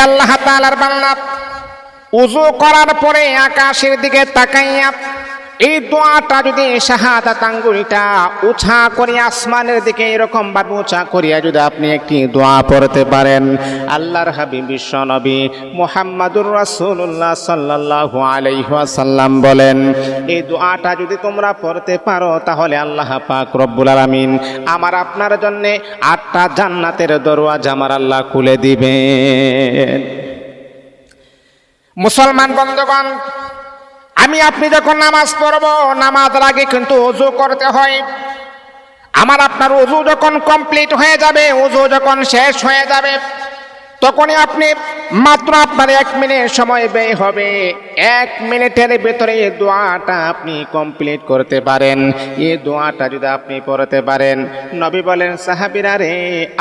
আল্লাহ তাআলার বান্দা, ওযু করার পরে আকাশের দিকে তাকাইয়া এই দোয়াটা যদি শাহাদাত আঙ্গুলটা উঁচা করে আসমানের দিকে এরকম ভাবে উঁচা করিয়া যদি আপনি একটি দোয়া পড়তে পারেন, আল্লাহর হাবিব বিশ্ব নবী মুহাম্মাদুর রাসূলুল্লাহ সাল্লাল্লাহু আলাইহি ওয়াসাল্লাম বলেন, এই দোয়াটা যদি তোমরা পড়তে পারো তাহলে আল্লাহ পাক রব্বুল আলামিন আমার আপনার জন্য 8টা জান্নাতের দরওয়াজা আমার আল্লাহ খুলে দিবেন। মুসলমান বন্ধুগণ, আমি আপনি যখন নামাজ পড়ব, নামাজের আগে কিন্তু ওযু করতে হয়। আমার আপনার ওযু যখন কমপ্লিট হয়ে যাবে, ওযু যখন শেষ হয়ে যাবে, তখনই আপনি মাত্র আপনার 1 মিনিট সময় ব্যয় হবে। 1 মিনিটের ভেতরে এই দোয়াটা আপনি কমপ্লিট করতে পারেন। এই দোয়াটা যদি আপনি পড়তে পারেন, নবী বলেন, সাহাবীরা রে,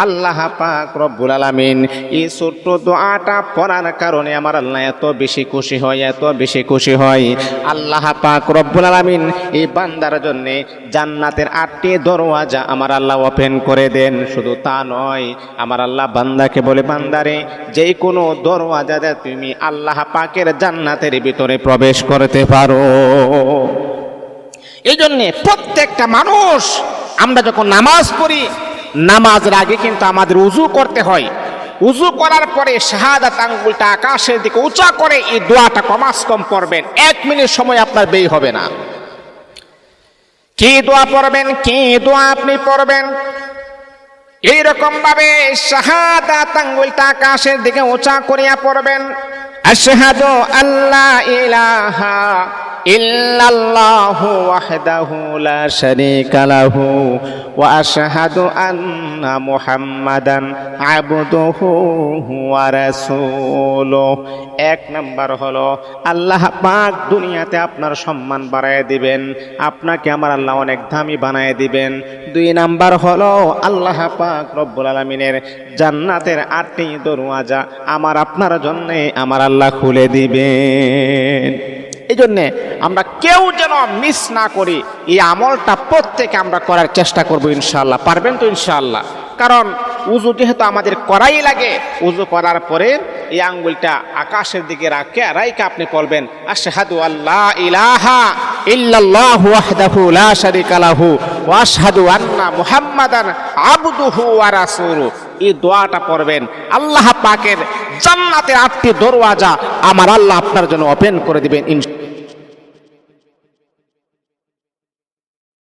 আল্লাহ পাক রব্বুল আলামিন এই ছোট্ট দোয়াটা পড়ার কারণে আমার আল্লাহ এত বেশি খুশি হয়, এত বেশি খুশি হয়। আল্লাহ পাক রব্বুল আলামিন এই বান্দার জন্য জান্নাতের 8টি দরওয়াজা আমার আল্লাহ ওপেন করে দেন। শুধু তা নয়, আমার আল্লাহ বান্দাকে বলে, বান্দারে যে কোনো দরওয়াজাতে তুমি আল্লাহ পাকের জান্নাতের ভিতরে প্রবেশ করতে পারো। এই জন্যে প্রত্যেকটা মানুষ, আমরা যখন নামাজ পড়ি, নামাজের আগে কিন্তু আমাদের ওযু করতে হয়। ওযু করার পরে শাহাদাত আঙ্গুলটা আকাশের দিকে উঁচা করে এই দোয়াটা কমাস কম পড়বেন। 1 মিনিট সময় আপনার ব্যয় হবে না। কি দোয়া পড়বেন, কি দোয়া আপনি পড়বেন? এইরকম ভাবে শাহাদাত আঙ্গুলটা আকাশের দিকে উঁচা করিয়া পড়বেন। আশহাদু আল্লা ইলাহা ইল্লাল্লাহু ওয়াহদাহু লা শারীকা লাহু ওয়া আশহাদু আন্না মুহাম্মাদান আবদুহু ওয়া রাসূলুহু। 1 নাম্বার হলো আল্লাহ পাক দুনিয়াতে আপনার সম্মান বাড়ায় দিবেন, আপনাকে আমার আল্লাহ অনেক দামি বানায় দিবেন। 2 নাম্বার হলো আল্লাহ পাক রব্বুল আলামিনের জান্নাতের 8টি দরওয়াজা আমার আপনার জন্য আমার আল্লাহ খুলে দিবেন। এই জন্যে আমরা কেউ যেন মিস না করি, এই আমলটা প্রত্যেকে আমরা করার চেষ্টা করব ইনশাআল্লাহ। পারবেন তো ইনশাআল্লাহ? কারণ ওযু যেহেতু আমাদের করাই লাগে, ওযু করার পরে এই আঙ্গুলটা আকাশের দিকে রাইখা আপনি বলবেন, আশহাদু আল্লা ইলাহা ইল্লাল্লাহু ওয়াহদাহু লা শারীকা লাহু ওয়া আশহাদু আন্না মুহাম্মাদান আবদুহু ওয়া রাসূলুহু। এই দোয়াটা পড়বেন, আল্লাহ পাকের জান্নাতের 8টি দরওয়াজা আমার আল্লাহ আপনার জন্য ওপেন করে দিবেন।